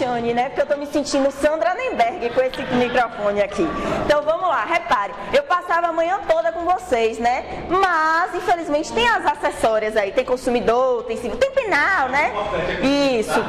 Jane, né? Porque eu tô me sentindo Sandra Nemberg com esse microfone aqui. Então vamos lá, repare, eu passava a manhã toda com vocês, né? Mas, infelizmente, tem as acessórias aí, tem consumidor, tem penal, né? Isso,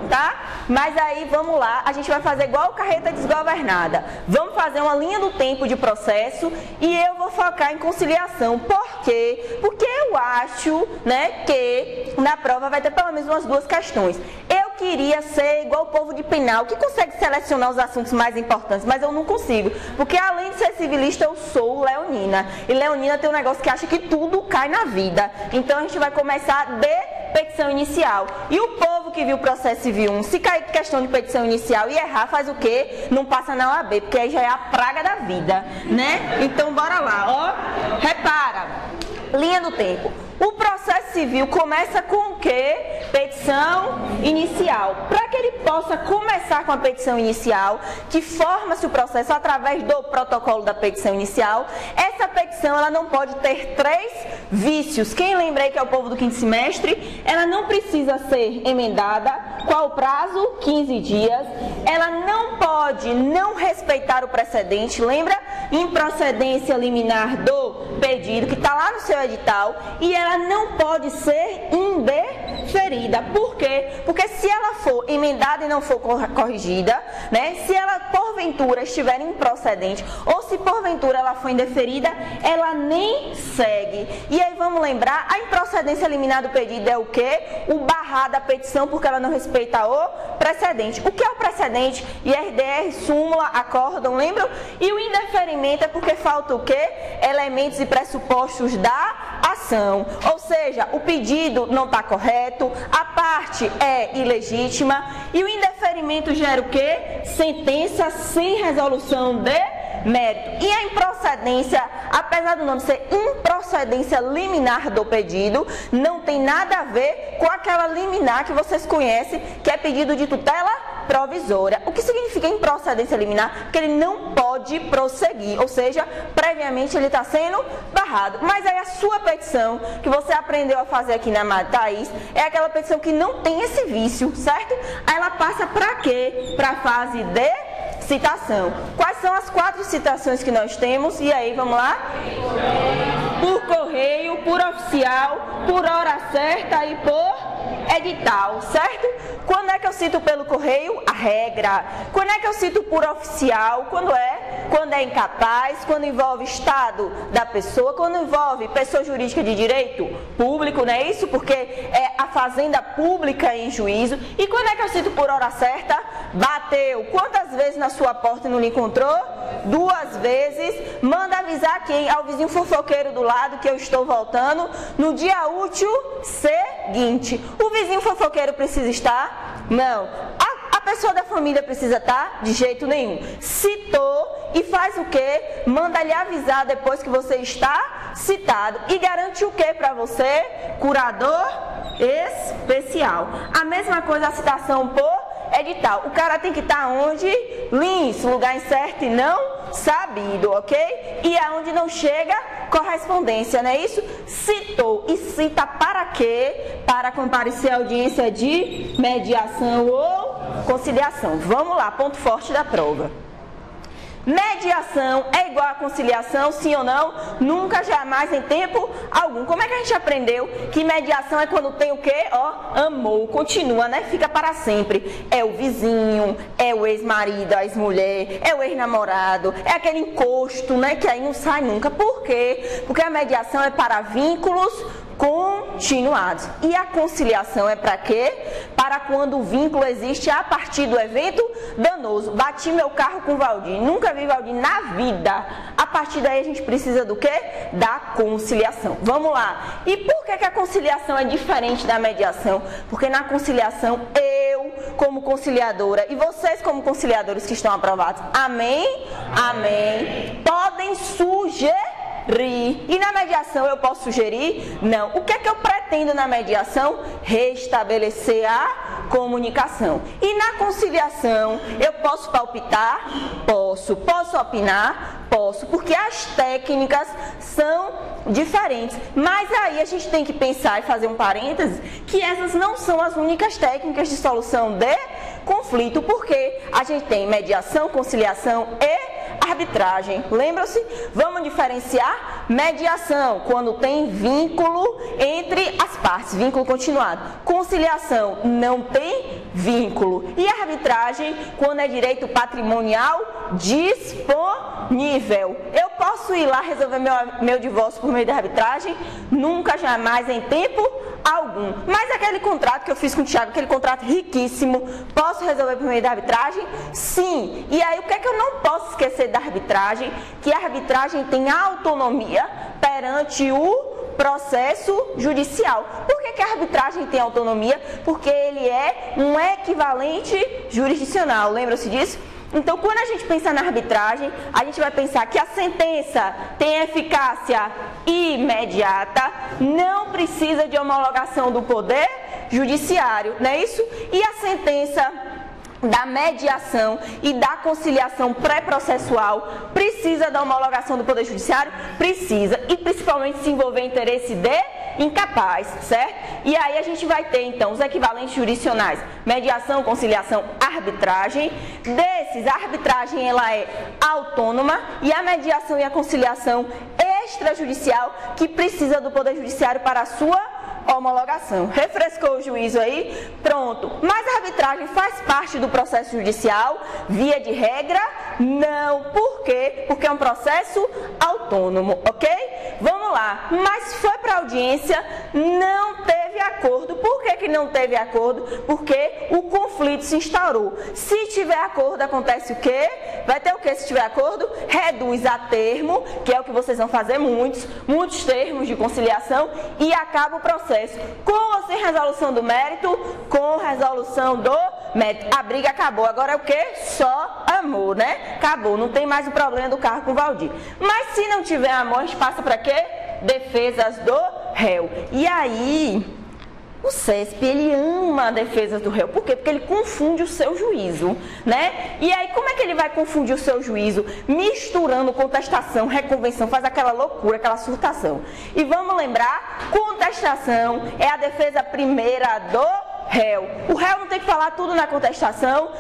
tá? Mas aí, vamos lá, a gente vai fazer igual carreta desgovernada. Vamos fazer uma linha do tempo de processo e eu vou focar em conciliação. Por quê? Porque eu acho, né, que na prova vai ter pelo menos umas duas questões. Eu queria ser igual o povo de penal, que consegue selecionar os assuntos mais importantes, mas eu não consigo. Porque além de ser civilista, eu sou leonina. E leonina tem um negócio que acha que tudo cai na vida. Então a gente vai começar de petição inicial. E o povo que viu o processo civil 1, se cair questão de petição inicial e errar, faz o quê? Não passa na OAB, porque aí já é a praga da vida, né? Então bora lá, ó. Repara, linha do tempo. O processo civil começa com o quê? Petição inicial. Para que ele possa começar com a petição inicial, que forma-se o processo através do protocolo da petição inicial, essa petição ela não pode ter 3 vícios. Quem lembra aí que é o povo do quinto semestre? Ela não precisa ser emendada. Qual o prazo? 15 dias. Ela não pode não respeitar o precedente. Lembra? Improcedência liminar do pedido, que está lá no seu edital. E ela não pode ser indeferida. Por quê? Porque se ela for emendada e não for corrigida, né? Se ela porventura estiver improcedente ou se porventura ela for indeferida, ela nem segue. E aí vamos lembrar, a improcedência liminar do pedido é o quê? O barrar da petição porque ela não respeita o precedente. O que é o precedente? IRDR, súmula, acórdão, lembram? E o indeferimento é porque falta o quê? Elementos e pressupostos da ação. Ou seja, o pedido não está correto, a parte é ilegítima e o indeferimento gera o quê? Sentença sem resolução de mérito. E a improcedência, apesar do nome ser improcedência liminar do pedido, não tem nada a ver com aquela liminar que vocês conhecem, que é pedido de tutela provisória. O que significa improcedência liminar? Que ele não pode prosseguir, ou seja, previamente ele está sendo barrado. Mas aí a sua petição, que você aprendeu a fazer aqui na Thaís, é aquela petição que não tem esse vício, certo? Aí ela passa para quê? Para a fase de citação. Quais são as 4 citações que nós temos? E aí, vamos lá? Por correio, por oficial, por hora certa e por edital, certo? Quando é que eu cito pelo correio? A regra. Quando é que eu cito por oficial? Quando é incapaz, quando envolve estado da pessoa, quando envolve pessoa jurídica de direito público, não é isso? Porque é a fazenda pública em juízo. E quando é que eu cito por hora certa? Bateu. Quantas vezes na sua porta e não lhe encontrou? 2 vezes. Manda avisar quem? Ao vizinho fofoqueiro do lado que eu estou voltando no dia útil seguinte. O vizinho fofoqueiro precisa estar? Não. A pessoa da família precisa estar? De jeito nenhum. Citou e faz o quê? Manda lhe avisar depois que você está citado. E garante o quê para você? Curador especial. A mesma coisa a citação por edital. O cara tem que estar onde? Lins, lugar incerto e não sabido, ok? E aonde não chega, correspondência, não é isso? Citou e cita para quê? Para comparecer à audiência de mediação ou conciliação. Vamos lá, ponto forte da prova. Mediação é igual a conciliação, sim ou não? Nunca, jamais, em tempo algum. Como é que a gente aprendeu que mediação é quando tem o quê? Ó, amor, continua, né? Fica para sempre. É o vizinho, é o ex-marido, a ex-mulher, é o ex-namorado, é aquele encosto, né? Que aí não sai nunca. Por quê? Porque a mediação é para vínculos continuados. E a conciliação é para quê? Para quando o vínculo existe a partir do evento danoso. Bati meu carro com o Valdir, nunca vi Valdir na vida. A partir daí a gente precisa do quê? Da conciliação. Vamos lá. E por que a conciliação é diferente da mediação? Porque na conciliação eu, como conciliadora, e vocês como conciliadores que estão aprovados, amém? Amém. Podem sugerir. E na mediação eu posso sugerir? Não. O que é que eu pretendo na mediação? Restabelecer a comunicação. E na conciliação eu posso palpitar? Posso. Posso opinar? Posso. Porque as técnicas são diferentes. Mas aí a gente tem que pensar e fazer um parênteses que essas não são as únicas técnicas de solução de conflito, porque a gente tem mediação, conciliação e arbitragem. Lembra-se? Vamos diferenciar mediação, quando tem vínculo entre as partes, vínculo continuado. Conciliação, não tem vínculo. E arbitragem, quando é direito patrimonial disponível. Eu posso ir lá resolver meu divórcio por meio da arbitragem? Nunca, jamais, em tempo algum. Mas aquele contrato que eu fiz com o Thiago, aquele contrato riquíssimo, posso resolver por meio da arbitragem? Sim. E aí, o que é que eu não posso esquecer da arbitragem? Que a arbitragem tem autonomia perante o processo judicial. Por que a arbitragem tem autonomia? Porque ele é um equivalente jurisdicional. Lembra-se disso? Então, quando a gente pensa na arbitragem, a gente vai pensar que a sentença tem eficácia imediata, não precisa de homologação do poder judiciário, não é isso? E a sentença da mediação e da conciliação pré-processual precisa da homologação do Poder Judiciário? Precisa, e principalmente se envolver interesse de incapaz, certo? E aí a gente vai ter então os equivalentes jurisdicionais: mediação, conciliação, arbitragem. Desses, a arbitragem ela é autônoma e a mediação e a conciliação extrajudicial, que precisa do Poder Judiciário para a sua homologação. Refrescou o juízo aí? Pronto. Mas a arbitragem faz parte do processo judicial? Via de regra, não. Por quê? Porque é um processo autônomo, ok? Vamos lá. Mas foi para a audiência, não teve acordo. Por que não teve acordo? Porque o conflito se instaurou. Se tiver acordo, acontece o quê? Vai ter o quê se tiver acordo? Reduz a termo, que é o que vocês vão fazer muitos termos de conciliação, e acaba o processo. Com ou sem resolução do mérito? Com resolução do mérito. A briga acabou. Agora é o quê? Só amor, né? Acabou. Não tem mais o problema do carro com o Valdir. Mas se não tiver amor, a gente passa para quê? Defesas do réu. E aí, o CESP, ele ama defesas do réu. Por quê? Porque ele confunde o seu juízo, né? E aí, como é que ele vai confundir o seu juízo? Misturando contestação, reconvenção, faz aquela loucura, aquela surtação. E vamos lembrar, contestação é a defesa primeira do réu. O réu não tem que falar tudo na contestação.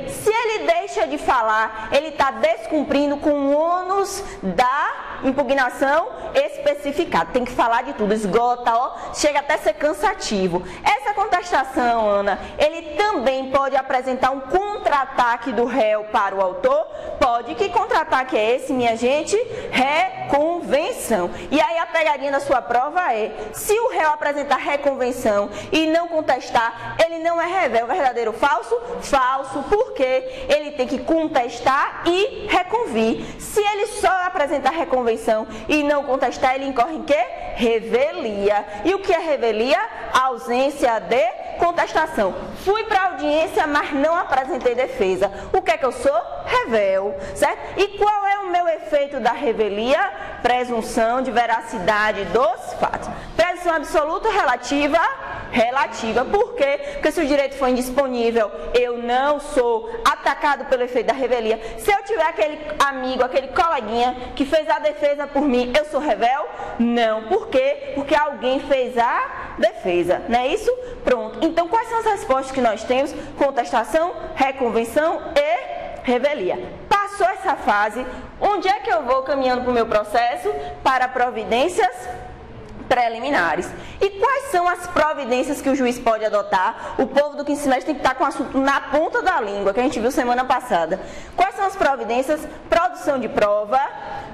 Se ele deixa de falar, ele está descumprindo com o ônus da impugnação especificado. Tem que falar de tudo, esgota, ó, chega até a ser cansativo. Essa contestação, Ana, ele também pode apresentar um contra-ataque do réu para o autor? Pode. Que contra-ataque é esse, minha gente? Reconvenção. E aí a pegadinha da sua prova é: se o réu apresentar reconvenção e não contestar, ele não é réu. Verdadeiro ou falso? Falso, porque ele tem que contestar e reconvir. Se ele só apresentar reconvenção e não contestar, ele incorre em quê? Revelia. E o que é revelia? Ausência de contestação. Fui para a audiência, mas não apresentei defesa. O que é que eu sou? Revel, certo? E qual é o meu efeito da revelia? Presunção de veracidade dos fatos. Presunção absoluta ou relativa? Relativa. Por quê? Porque se o direito for indisponível, eu não sou atacado pelo efeito da revelia. Se eu tiver aquele amigo, aquele coleguinha que fez a defesa por mim, eu sou revel? Não. Por quê? Porque alguém fez a defesa, não é isso? Pronto. Então, quais são as respostas que nós temos? Contestação, reconvenção e revelia. Passou essa fase, onde é que eu vou caminhando para o meu processo? Para providências preliminares. E quais são as providências que o juiz pode adotar? O povo do quinto semestre tem que estar com o assunto na ponta da língua, que a gente viu semana passada. Quais são as providências? Produção de prova,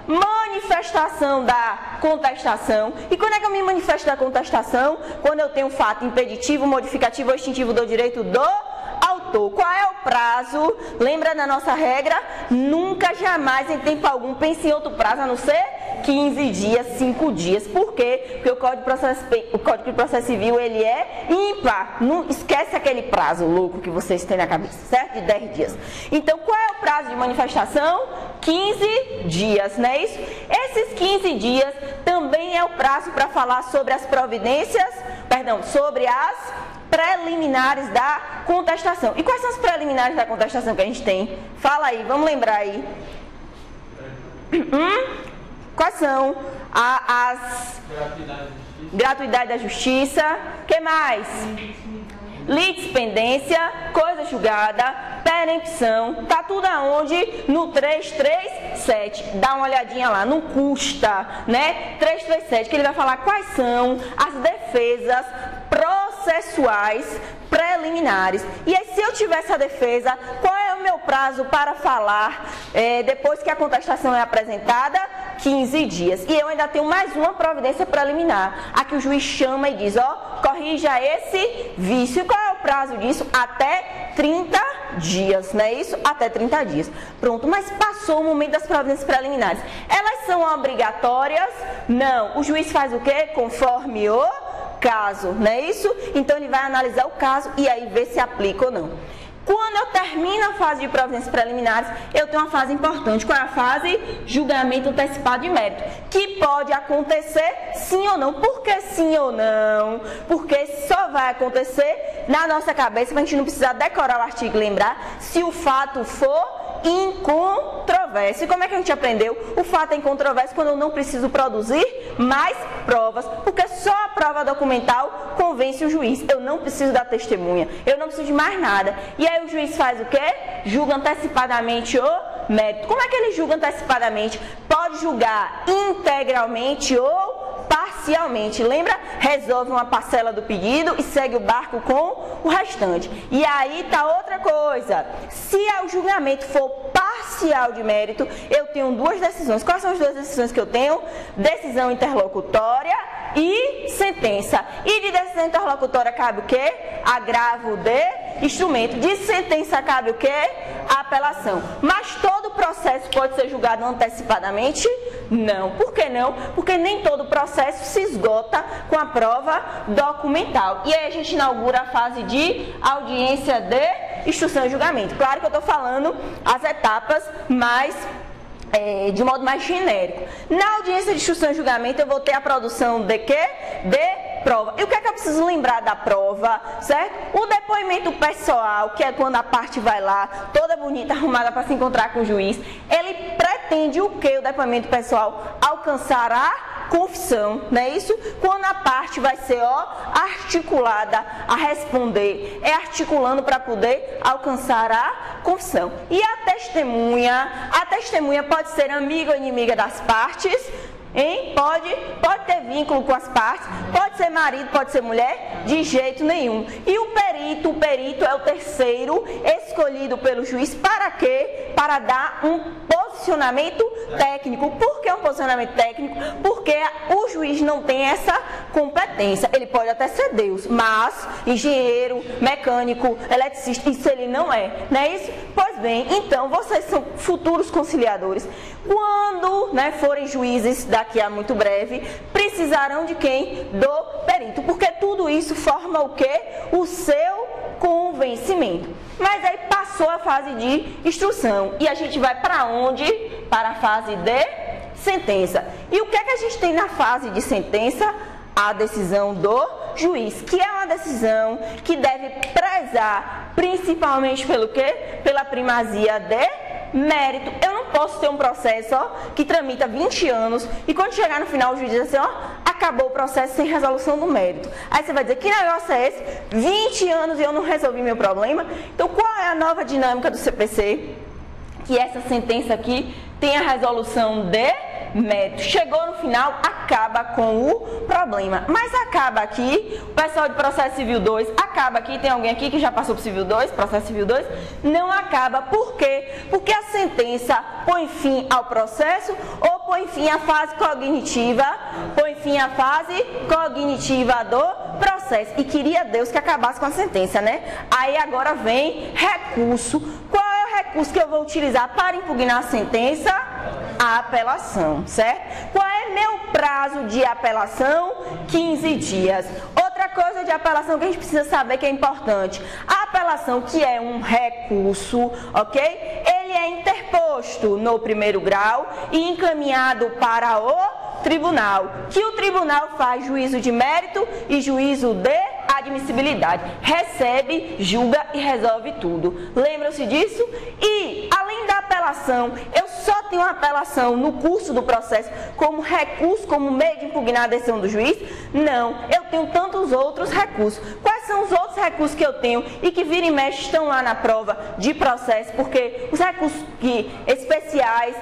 manifestação da contestação. E quando é que eu me manifesto da contestação? Quando eu tenho um fato impeditivo, modificativo ou extintivo do direito do autor. Qual é o prazo? Lembra da nossa regra? Nunca, jamais, em tempo algum, pense em outro prazo, a não ser 15 dias, 5 dias. Por quê? Porque o Código de Processo Civil, ele é ímpar. Não esquece aquele prazo louco que vocês têm na cabeça, certo? De 10 dias. Então, qual é o prazo de manifestação? 15 dias, não é isso? Esses 15 dias também é o prazo para falar sobre as providências, sobre as preliminares da contestação. E quais são as preliminares da contestação que a gente tem? Fala aí, vamos lembrar aí. Quais são as gratuidade da justiça? Que mais? litispendência, coisa julgada, perempção, tá tudo aonde? No 337. Dá uma olhadinha lá, não custa, né? 337, que ele vai falar quais são as defesas processuais preliminares. E aí, se eu tiver essa defesa, qual é o meu prazo para falar depois que a contestação é apresentada? 15 dias. E eu ainda tenho mais uma providência preliminar. Aqui o juiz chama e diz, ó, corrija esse vício. E qual é o prazo disso? Até 30 dias, não é isso? Até 30 dias. Pronto, mas passou o momento das providências preliminares. Elas são obrigatórias? Não. O juiz faz o quê? Conforme o caso, não é isso? Então ele vai analisar o caso e aí ver se aplica ou não. Quando eu termino a fase de providências preliminares, eu tenho uma fase importante. Qual é a fase? Julgamento antecipado de mérito. Que pode acontecer sim ou não. Por que sim ou não? Porque só vai acontecer na nossa cabeça, mas a gente não precisa decorar o artigo e lembrar, se o fato for incontrovérsia. E como é que a gente aprendeu? O fato é incontrovérsia quando eu não preciso produzir mais provas, porque só a prova documental convence o juiz. Eu não preciso da testemunha, eu não preciso de mais nada. E aí o juiz faz o quê? Julga antecipadamente o mérito. Como é que ele julga antecipadamente? Pode julgar integralmente ou parcialmente. Lembra? Resolve uma parcela do pedido e segue o barco com o restante. E aí tá outra coisa. Se o julgamento for parcial de mérito, eu tenho duas decisões. Quais são as duas decisões que eu tenho? Decisão interlocutória e sentença. E de decisão interlocutória cabe o quê? Agravo de instrumento. De sentença cabe o quê? Apelação. Mas todo processo pode ser julgado antecipadamente? Não. Por que não? Porque nem todo processo se esgota com a prova documental. E aí a gente inaugura a fase de audiência de instrução e julgamento. Claro que eu estou falando as etapas mais de modo mais genérico. Na audiência de instrução e julgamento eu vou ter a produção de quê? De prova. E o que é que eu preciso lembrar da prova, certo? O depoimento pessoal, que é quando a parte vai lá, toda bonita, arrumada para se encontrar com o juiz, ele pretende o que? O depoimento pessoal alcançar a confissão, não é isso? Quando a parte vai ser articulada a responder, é articulando para poder alcançar a confissão. E a testemunha pode ser amiga ou inimiga das partes, hein? Pode ter vínculo com as partes, pode ser marido, pode ser mulher, de jeito nenhum. E o perito é o terceiro escolhido pelo juiz para quê? Para dar um posicionamento técnico. Por que um posicionamento técnico? Porque o juiz não tem essa competência. Ele pode até ser Deus, mas engenheiro, mecânico, eletricista, isso ele não é. Não é isso? Pois bem, então vocês são futuros conciliadores. Quando forem juízes daqui a muito breve, precisarão de quem? Do perito. Porque tudo isso forma o quê? O seu convencimento. Mas aí passou a fase de instrução. E a gente vai para onde? Para a fase de sentença. E o que é que a gente tem na fase de sentença? A decisão do juiz, que é uma decisão que deve prezar principalmente pelo quê? Pela primazia de mérito. Eu não posso ter um processo que tramita 20 anos e quando chegar no final o juiz diz assim, acabou o processo sem resolução do mérito. Aí você vai dizer, que negócio é esse? 20 anos e eu não resolvi meu problema? Então qual é a nova dinâmica do CPC? Que essa sentença aqui tem a resolução de mérito. Chegou no final, acaba com o problema. Mas acaba aqui, o pessoal de processo civil 2, acaba aqui, tem alguém aqui que já passou por civil 2, processo civil 2, não acaba. Por quê? Porque a sentença põe fim ao processo ou põe fim à fase cognitiva, põe fim à fase cognitiva do processo. E queria Deus que acabasse com a sentença, né? Aí agora vem recurso. Qual é o recurso que eu vou utilizar para impugnar a sentença? A apelação, certo? Qual é meu prazo de apelação? 15 dias. Outra coisa de apelação que a gente precisa saber que é importante. A apelação, que é um recurso, ok? Ele é interposto no primeiro grau e encaminhado para o tribunal, que o tribunal faz juízo de mérito e juízo de admissibilidade. Recebe, julga e resolve tudo. Lembram-se disso? E, além da apelação, eu só tenho uma apelação no curso do processo como recurso, como meio de impugnar a decisão do juiz? Não, eu tenho tantos outros recursos. Quais são são os outros recursos que eu tenho e que vira e mexe estão lá na prova de processo, porque os recursos especiais,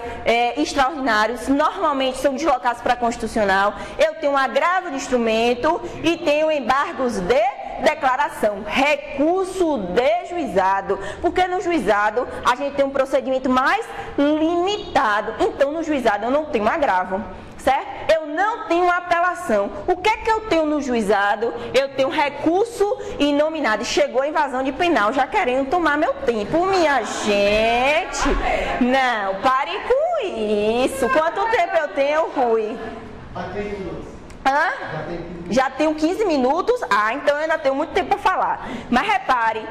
extraordinários, normalmente são deslocados para a Constitucional. Eu tenho um agravo de instrumento e tenho embargos de declaração, recurso de juizado, porque no juizado a gente tem um procedimento mais limitado, então no juizado eu não tenho agravo, certo? Eu não tenho apelação. O que é que eu tenho no juizado? Eu tenho recurso inominado. Chegou a invasão de penal, já querendo tomar meu tempo, minha gente. Não, pare com isso. Quanto tempo eu tenho, Rui? Hã? Já tenho 15 minutos? Ah, então eu ainda tenho muito tempo para falar. Mas repare,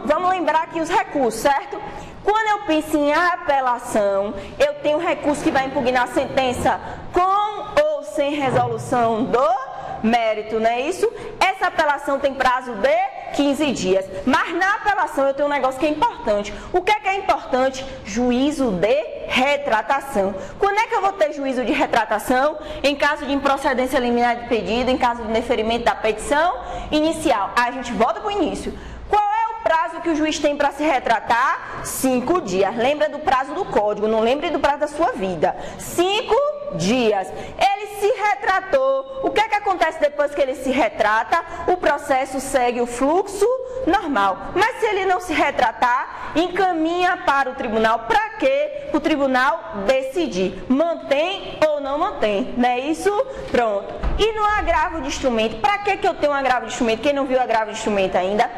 vamos lembrar aqui os recursos, certo? Quando eu penso em apelação, eu tenho recurso que vai impugnar a sentença com ou sem resolução do mérito, não é isso? Essa apelação tem prazo de 15 dias. Mas na apelação eu tenho um negócio que é importante. O que é importante? Juízo de retratação. Quando é que eu vou ter juízo de retratação? Em caso de improcedência liminar de pedido, em caso de indeferimento da petição inicial. Aí a gente volta para o início. Qual é o prazo que o juiz tem para se retratar? 5 dias. Lembra do prazo do código, não lembre do prazo da sua vida. 5 dias. Ele se retratou. O que é que acontece depois que ele se retrata? O processo segue o fluxo normal. Mas se ele não se retratar, encaminha para o tribunal. Para quê? O tribunal decidir. Mantém ou não mantém. Não é isso? Pronto. E no agravo de instrumento? Para que eu tenho um agravo de instrumento? Quem não viu o agravo de instrumento ainda?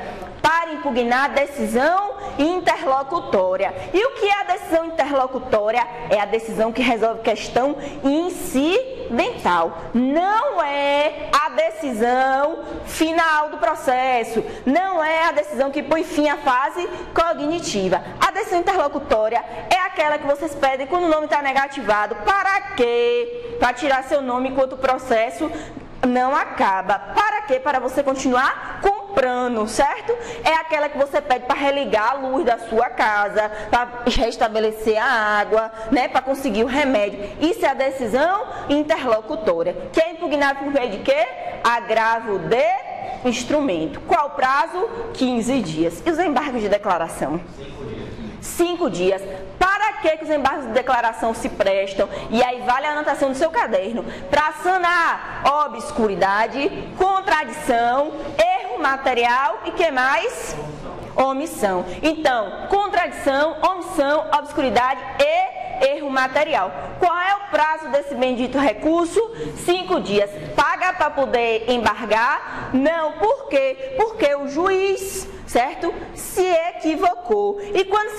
Para impugnar a decisão interlocutória. E o que é a decisão interlocutória? É a decisão que resolve questão incidental. Não é a decisão final do processo. Não é a decisão que põe fim à fase cognitiva. A decisão interlocutória é aquela que vocês pedem quando o nome está negativado. Para quê? Para tirar seu nome enquanto o processo não acaba. Para quê? Para você continuar comprando, certo? É aquela que você pede para religar a luz da sua casa, para restabelecer a água, né? Para conseguir o remédio. Isso é a decisão interlocutória, que é impugnada por meio de quê? Agravo de instrumento. Qual o prazo? 15 dias. E os embargos de declaração? 5 dias. Para que os embargos de declaração se prestam? E aí vale a anotação do seu caderno. Para sanar obscuridade, contradição, erro material e que mais? Omissão. Então, contradição, omissão, obscuridade e erro material. Qual é o prazo desse bendito recurso? 5 dias. Paga para poder embargar? Não. Por quê? Porque o juiz, certo? Se equivocou. E quando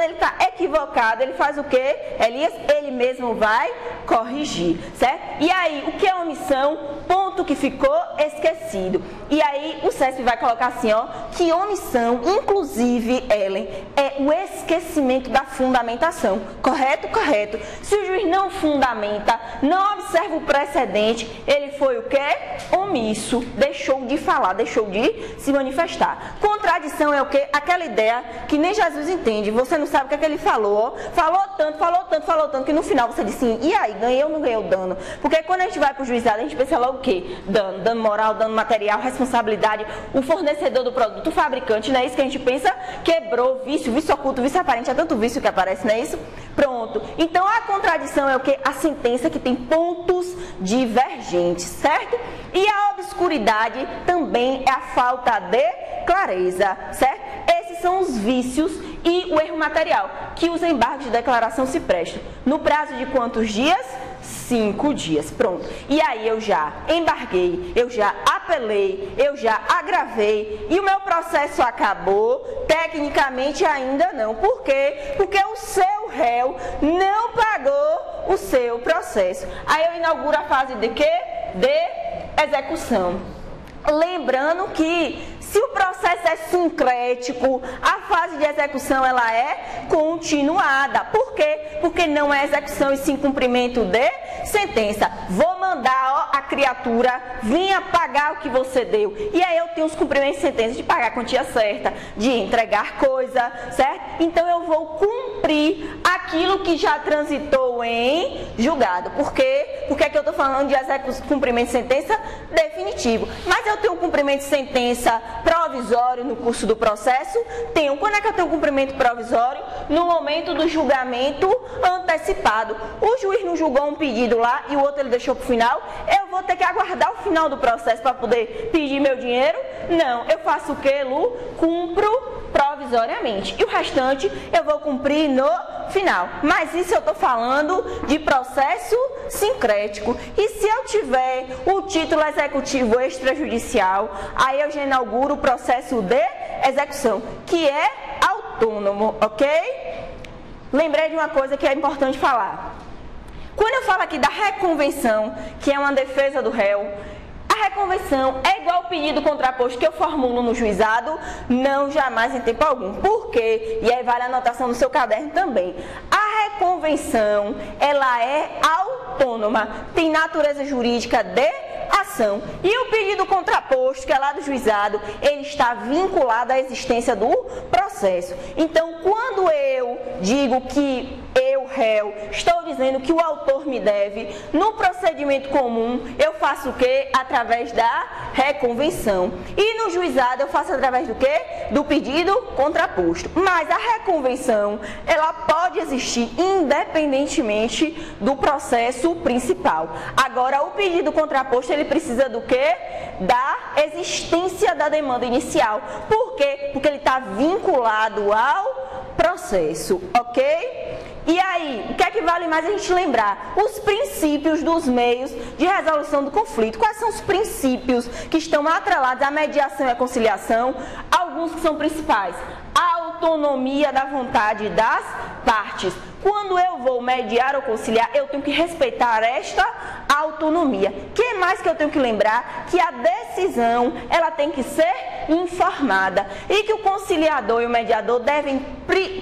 ele está equivocado, ele faz o quê, Elias? Ele mesmo vai corrigir, certo? E aí, o que é omissão? Ponto que ficou esquecido. E aí, o CESP vai colocar assim, ó, que omissão, inclusive, Ellen, é o esquecimento da fundamentação. Correto? Correto. Se o juiz não fundamenta, não observa o precedente, ele foi o quê? Omisso. Deixou de falar, deixou de se manifestar. Contradição é o quê? Aquela ideia que nem Jesus entende. Você não sabe o que é que ele falou. Falou tanto, que no final você diz assim, e aí, ganhei ou não ganhei o dano? Porque quando a gente vai para o juizado, a gente pensa logo o quê? Dano moral, dano material, responsabilidade, o fornecedor do produto, o fabricante, não é isso que a gente pensa? Quebrou, vício oculto, vício aparente, é tanto vício que aparece, não é isso? Pronto. Então, a contradição é o quê? A sentença que tem pontos divergentes, certo? E a obscuridade também é a falta de clareza, certo? Esses são os vícios e o erro material, que os embargos de declaração se prestam. No prazo de quantos dias? 5 dias, pronto. E aí eu já embarguei, eu já apelei, eu já agravei e o meu processo acabou? Tecnicamente ainda não. Por quê? Porque o seu réu não pagou o seu processo. Aí eu inauguro a fase de quê? De execução. Lembrando que se o processo é sincrético, a fase de execução ela é continuada. Por quê? Porque não é execução e sim cumprimento de sentença. Vou mandar a criatura, venha pagar o que você deu. E aí eu tenho os cumprimentos de sentença de pagar a quantia certa, de entregar coisa, certo? Então eu vou cumprir aquilo que já transitou em julgado. Por quê? Por que eu estou falando de cumprimento de sentença? definitivo. Mas eu tenho um cumprimento de sentença provisório no curso do processo? Tenho. Quando é que eu tenho um cumprimento provisório? No momento do julgamento antecipado. O juiz não julgou um pedido lá e o outro ele deixou para o final, eu vou ter que aguardar o final do processo para poder pedir meu dinheiro? Não, eu faço o que, Lu? Cumpro provisoriamente. E o restante eu vou cumprir no final. Mas isso eu estou falando de processo sincrético. E se eu tiver o título executivo extrajudicial, aí eu já inauguro o processo de execução, que é autônomo, ok? Lembrei de uma coisa que é importante falar. Quando eu falo aqui da reconvenção, que é uma defesa do réu, a reconvenção é igual ao pedido contraposto que eu formulo no juizado? Não, jamais, em tempo algum. Por quê? E aí vale a anotação no seu caderno também. A reconvenção, ela é autônoma, tem natureza jurídica de ação. E o pedido contraposto, que é lá do juizado, ele está vinculado à existência do processo. Então, quando eu digo que eu, réu, estou dizendo que o autor me deve, no procedimento comum, eu faço o quê? Através da reconvenção. E no juizado, eu faço através do quê? Do pedido contraposto. Mas a reconvenção, ela pode existir independentemente do processo principal. Agora, o pedido contraposto, ele precisa do quê? Da existência da demanda inicial. Por quê? Porque ele está vinculado ao processo, ok? E aí, o que é que vale mais a gente lembrar? Os princípios dos meios de resolução do conflito. Quais são os princípios que estão atrelados à mediação e à conciliação? Alguns que são principais. A autonomia da vontade das partes. Quando eu vou mediar ou conciliar, eu tenho que respeitar esta autonomia. O que mais que eu tenho que lembrar? Que a decisão, ela tem que ser informada. E que o conciliador e o mediador devem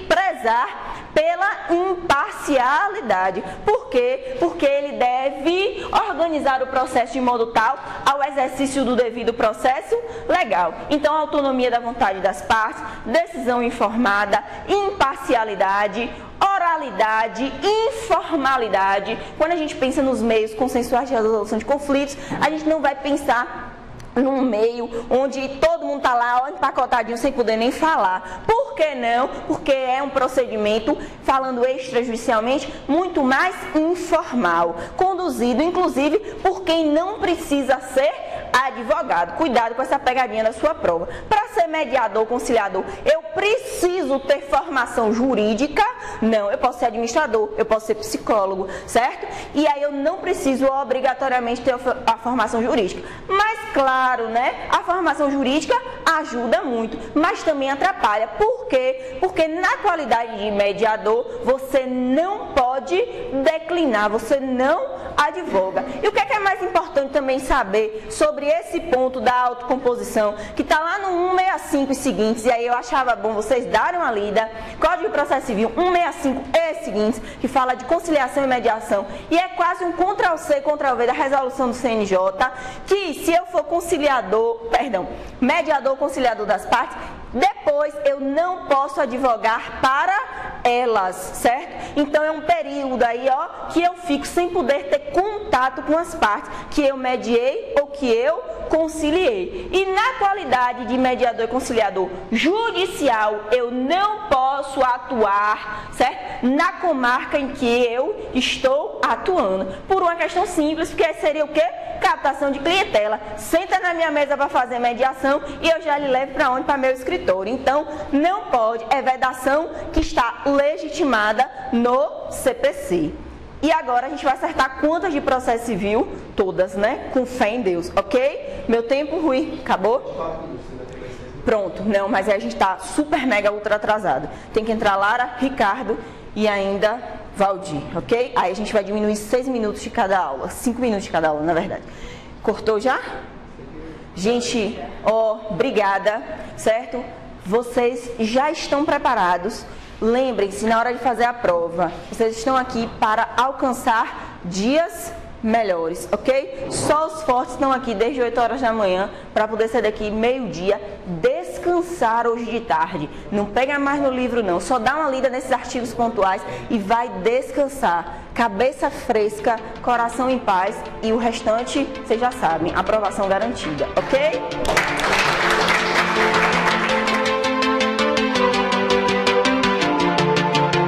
prezar pela imparcialidade. Por quê? Porque ele deve organizar o processo de modo tal ao exercício do devido processo legal. Então, a autonomia da vontade das partes, decisão informada, imparcialidade, oralidade, informalidade. Quando a gente pensa nos meios consensuais de resolução de conflitos, a gente não vai pensar num meio onde todo mundo está lá empacotadinho sem poder nem falar. Por que não? Porque é um procedimento, falando extrajudicialmente, muito mais informal, conduzido inclusive por quem não precisa ser advogado. Cuidado com essa pegadinha da sua prova. Para ser mediador, conciliador, eu preciso ter formação jurídica? Não, eu posso ser administrador, eu posso ser psicólogo, certo? E aí eu não preciso obrigatoriamente ter a formação jurídica. Mas claro, né? A formação jurídica ajuda muito, mas também atrapalha. Por quê? Porque na qualidade de mediador, você não pode declinar, você não advoga. E o que é mais importante também saber sobre esse ponto da autocomposição, que está lá no 165 e seguintes, e aí eu achava bom vocês darem uma lida, Código de Processo Civil 165 e seguintes, que fala de conciliação e mediação, e é quase um Ctrl+C, Ctrl+V da resolução do CNJ, que se eu for mediador, conciliador das partes, depois eu não posso advogar para elas, certo? Então é um período aí, ó, que eu fico sem poder ter contato com as partes que eu mediei ou que eu conciliei. E na qualidade de mediador e conciliador judicial, eu não posso atuar, certo? Na comarca em que eu estou atuando. Por uma questão simples, porque seria o quê? Captação de clientela. Senta na minha mesa para fazer mediação e eu já lhe levo para onde? Para meu escritório. Então, não pode. É vedação que está legitimada no CPC. E agora a gente vai acertar quantas de processo civil? Todas, né? Com fé em Deus, ok? Meu tempo, Rui, acabou? Pronto, não, mas aí a gente está super mega ultra atrasado. Tem que entrar Lara, Ricardo e ainda Valdir, ok? Aí a gente vai diminuir 6 minutos de cada aula, 5 minutos de cada aula, na verdade. Cortou já? Gente, ó, obrigada, certo? Vocês já estão preparados. Lembrem-se, na hora de fazer a prova, vocês estão aqui para alcançar dias melhores, ok? Só os fortes estão aqui desde 8 horas da manhã para poder sair daqui meio-dia, descansar hoje de tarde. Não pega mais no livro não, só dá uma lida nesses artigos pontuais e vai descansar. cabeça fresca, coração em paz e o restante, vocês já sabem, aprovação garantida, ok?